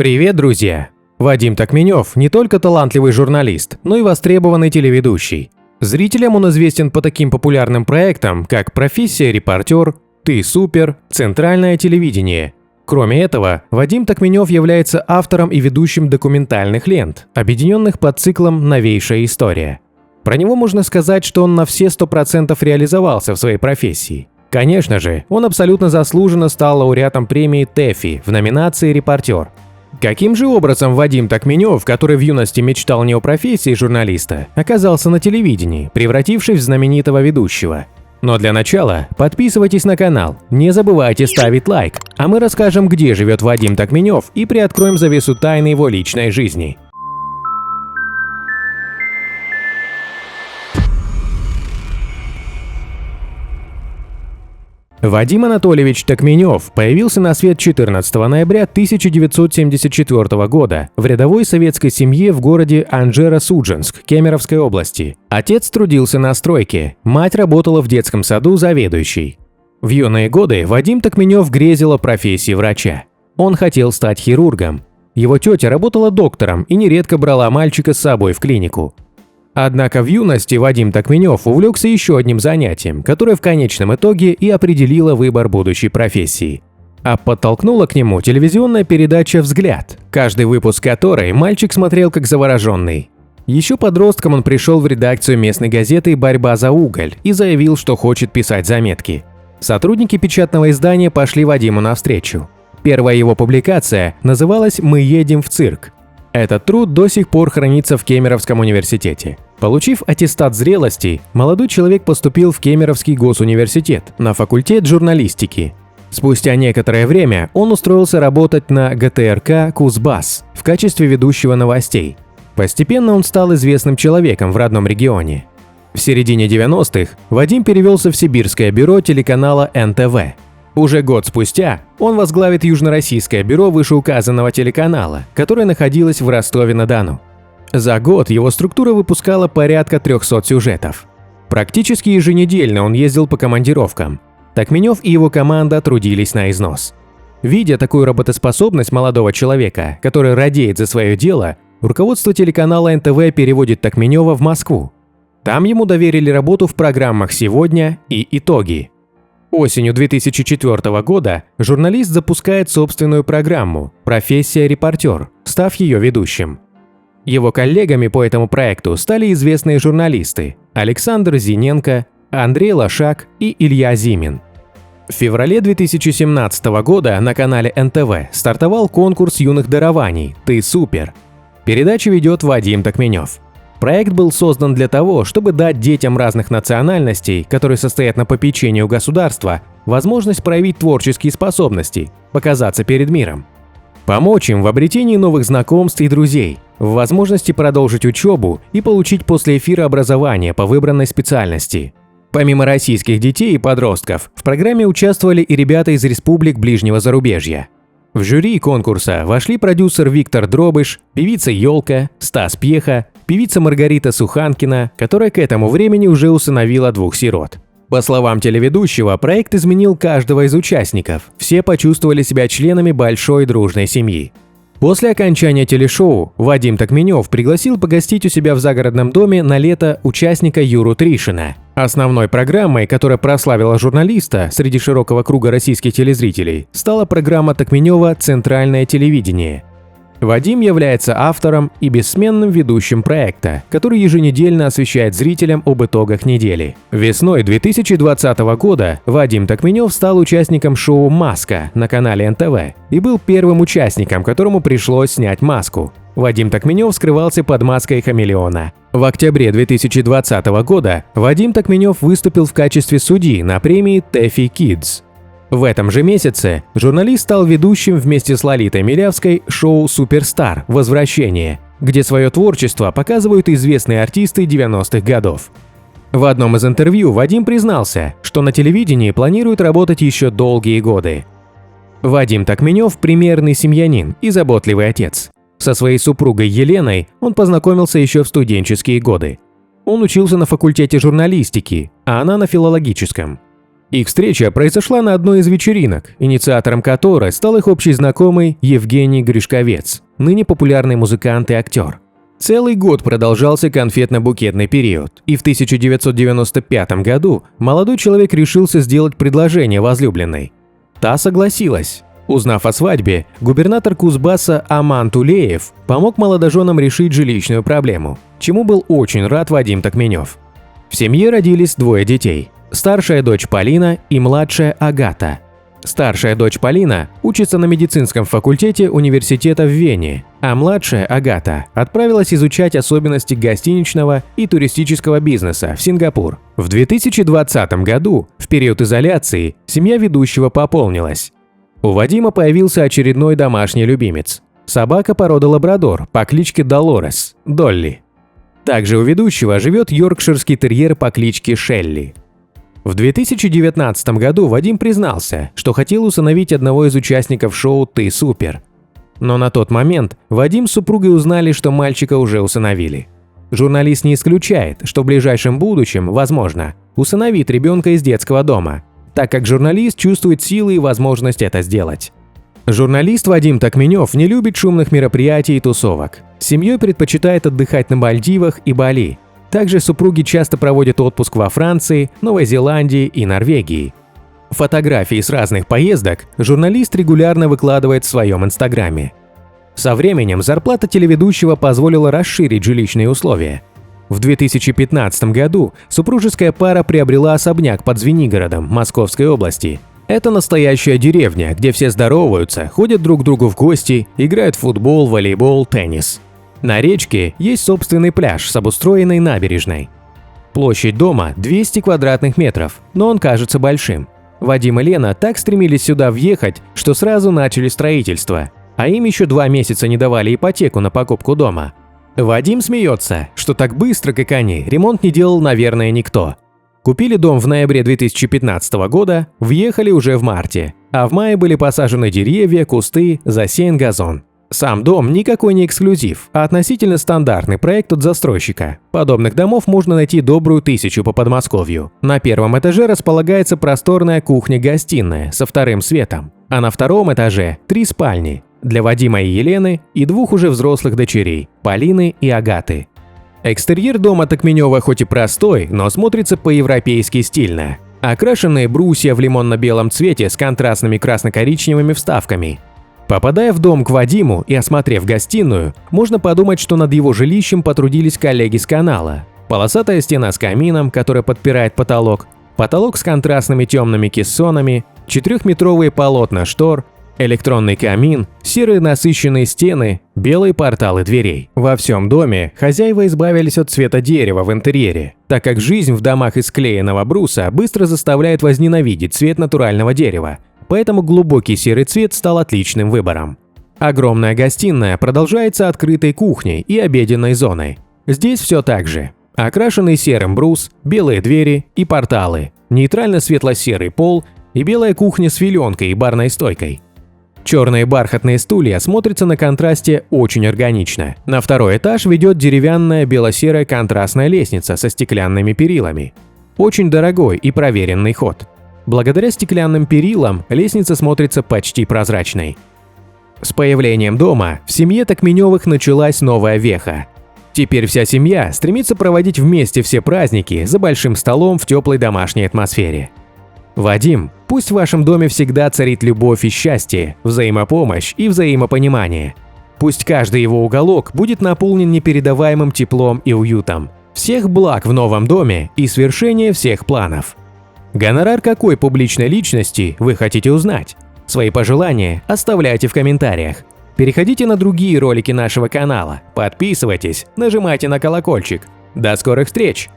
Привет, друзья! Вадим Токменев не только талантливый журналист, но и востребованный телеведущий. Зрителям он известен по таким популярным проектам, как «Профессия репортер», «Ты супер», «Центральное телевидение». Кроме этого, Вадим Токменев является автором и ведущим документальных лент, объединенных под циклом «Новейшая история». Про него можно сказать, что он на все 100% реализовался в своей профессии. Конечно же, он абсолютно заслуженно стал лауреатом премии ТЭФИ в номинации «Репортер». Каким же образом Вадим Токменев, который в юности мечтал не о профессии журналиста, оказался на телевидении, превратившись в знаменитого ведущего? Но для начала подписывайтесь на канал, не забывайте ставить лайк, а мы расскажем, где живет Вадим Токменев и приоткроем завесу тайны его личной жизни. Вадим Анатольевич Токменев появился на свет 14 ноября 1974 года в рядовой советской семье в городе Анжеро-Судженск Кемеровской области. Отец трудился на стройке, мать работала в детском саду заведующей. В юные годы Вадим Токменев грезил о профессии врача. Он хотел стать хирургом. Его тетя работала доктором и нередко брала мальчика с собой в клинику. Однако в юности Вадим Токменев увлекся еще одним занятием, которое в конечном итоге и определило выбор будущей профессии. А подтолкнула к нему телевизионная передача «Взгляд», каждый выпуск которой мальчик смотрел как завороженный. Еще подростком он пришел в редакцию местной газеты «Борьба за уголь» и заявил, что хочет писать заметки. Сотрудники печатного издания пошли Вадиму навстречу. Первая его публикация называлась «Мы едем в цирк». Этот труд до сих пор хранится в Кемеровском университете. Получив аттестат зрелости, молодой человек поступил в Кемеровский госуниверситет на факультет журналистики. Спустя некоторое время он устроился работать на ГТРК «Кузбасс» в качестве ведущего новостей. Постепенно он стал известным человеком в родном регионе. В середине 90-х Вадим перевелся в сибирское бюро телеканала НТВ. Уже год спустя он возглавит южнороссийское бюро вышеуказанного телеканала, которое находилось в Ростове-на-Дону. За год его структура выпускала порядка 300 сюжетов. Практически еженедельно он ездил по командировкам. Токменев и его команда трудились на износ. Видя такую работоспособность молодого человека, который радеет за свое дело, руководство телеканала НТВ переводит Токменева в Москву. Там ему доверили работу в программах «Сегодня» и «Итоги». Осенью 2004 года журналист запускает собственную программу «Профессия репортер», став ее ведущим. Его коллегами по этому проекту стали известные журналисты Александр Зиненко, Андрей Лошак и Илья Зимин. В феврале 2017 года на канале НТВ стартовал конкурс юных дарований «Ты супер». Передачу ведет Вадим Токменев. Проект был создан для того, чтобы дать детям разных национальностей, которые состоят на попечении у государства, возможность проявить творческие способности, показаться перед миром. Помочь им в обретении новых знакомств и друзей, в возможности продолжить учебу и получить после эфира образование по выбранной специальности. Помимо российских детей и подростков, в программе участвовали и ребята из республик ближнего зарубежья. В жюри конкурса вошли продюсер Виктор Дробыш, певица Ёлка, Стас Пьеха, певица Маргарита Суханкина, которая к этому времени уже усыновила 2 сирот. По словам телеведущего, проект изменил каждого из участников, все почувствовали себя членами большой дружной семьи. После окончания телешоу Вадим Токменев пригласил погостить у себя в загородном доме на лето участника Юру Тришина. Основной программой, которая прославила журналиста среди широкого круга российских телезрителей, стала программа Токменева «Центральное телевидение». Вадим является автором и бессменным ведущим проекта, который еженедельно освещает зрителям об итогах недели. Весной 2020 года Вадим Токменев стал участником шоу «Маска» на канале НТВ и был первым участником, которому пришлось снять маску. Вадим Токменев скрывался под маской хамелеона. В октябре 2020 года Вадим Токменев выступил в качестве судьи на премии ТЭФИ Kids. В этом же месяце журналист стал ведущим вместе с Лолитой Милявской шоу «Суперстар. Возвращение», где свое творчество показывают известные артисты 90-х годов. В одном из интервью Вадим признался, что на телевидении планирует работать еще долгие годы. Вадим Токменев – примерный семьянин и заботливый отец. Со своей супругой Еленой он познакомился еще в студенческие годы. Он учился на факультете журналистики, а она на филологическом. Их встреча произошла на одной из вечеринок, инициатором которой стал их общий знакомый Евгений Гришковец, ныне популярный музыкант и актер. Целый год продолжался конфетно-букетный период, и в 1995 году молодой человек решился сделать предложение возлюбленной. Та согласилась. Узнав о свадьбе, губернатор Кузбасса Аман Тулеев помог молодоженам решить жилищную проблему, чему был очень рад Вадим Токменев. В семье родились двое детей – старшая дочь Полина и младшая Агата. Старшая дочь Полина учится на медицинском факультете университета в Вене, а младшая Агата отправилась изучать особенности гостиничного и туристического бизнеса в Сингапур. В 2020 году, в период изоляции, семья ведущего пополнилась. У Вадима появился очередной домашний любимец – собака породы лабрадор по кличке Долорес – Долли. Также у ведущего живет йоркширский терьер по кличке Шелли. В 2019 году Вадим признался, что хотел усыновить одного из участников шоу «Ты супер». Но на тот момент Вадим с супругой узнали, что мальчика уже усыновили. Журналист не исключает, что в ближайшем будущем, возможно, усыновит ребенка из детского дома, так как журналист чувствует силы и возможность это сделать. Журналист Вадим Токменев не любит шумных мероприятий и тусовок. С семьей предпочитает отдыхать на Мальдивах и Бали. Также супруги часто проводят отпуск во Франции, Новой Зеландии и Норвегии. Фотографии с разных поездок журналист регулярно выкладывает в своем инстаграме. Со временем зарплата телеведущего позволила расширить жилищные условия. В 2015 году супружеская пара приобрела особняк под Звенигородом, Московской области. Это настоящая деревня, где все здороваются, ходят друг к другу в гости, играют в футбол, волейбол, теннис. На речке есть собственный пляж с обустроенной набережной. Площадь дома 200 квадратных метров, но он кажется большим. Вадим и Лена так стремились сюда въехать, что сразу начали строительство, а им еще 2 месяца не давали ипотеку на покупку дома. Вадим смеется, что так быстро, как они, ремонт не делал, наверное, никто. Купили дом в ноябре 2015 года, въехали уже в марте, а в мае были посажены деревья, кусты, засеян газон. Сам дом никакой не эксклюзив, а относительно стандартный проект от застройщика. Подобных домов можно найти добрую 1000 по Подмосковью. На первом этаже располагается просторная кухня-гостиная со вторым светом, а на втором этаже 3 спальни для Вадима и Елены и 2 уже взрослых дочерей – Полины и Агаты. Экстерьер дома Токменева хоть и простой, но смотрится по-европейски стильно. Окрашенные брусья в лимонно-белом цвете с контрастными красно-коричневыми вставками. Попадая в дом к Вадиму и осмотрев гостиную, можно подумать, что над его жилищем потрудились коллеги с канала. Полосатая стена с камином, которая подпирает потолок, потолок с контрастными темными кессонами, 4-метровые полотна штор, электронный камин, серые насыщенные стены, белые порталы дверей. Во всем доме хозяева избавились от цвета дерева в интерьере, так как жизнь в домах из склеенного бруса быстро заставляет возненавидеть цвет натурального дерева. Поэтому глубокий серый цвет стал отличным выбором. Огромная гостиная продолжается открытой кухней и обеденной зоной. Здесь все так же. Окрашенный серым брус, белые двери и порталы, нейтрально-светло-серый пол и белая кухня с филенкой и барной стойкой. Черные бархатные стулья смотрятся на контрасте очень органично. На второй этаж ведет деревянная бело-серая контрастная лестница со стеклянными перилами. Очень дорогой и проверенный ход. Благодаря стеклянным перилам лестница смотрится почти прозрачной. С появлением дома в семье Токменевых началась новая веха. Теперь вся семья стремится проводить вместе все праздники за большим столом в теплой домашней атмосфере. Вадим, пусть в вашем доме всегда царит любовь и счастье, взаимопомощь и взаимопонимание. Пусть каждый его уголок будет наполнен непередаваемым теплом и уютом. Всех благ в новом доме и свершения всех планов. Гонорар какой публичной личности вы хотите узнать? Свои пожелания оставляйте в комментариях. Переходите на другие ролики нашего канала, подписывайтесь, нажимайте на колокольчик. До скорых встреч!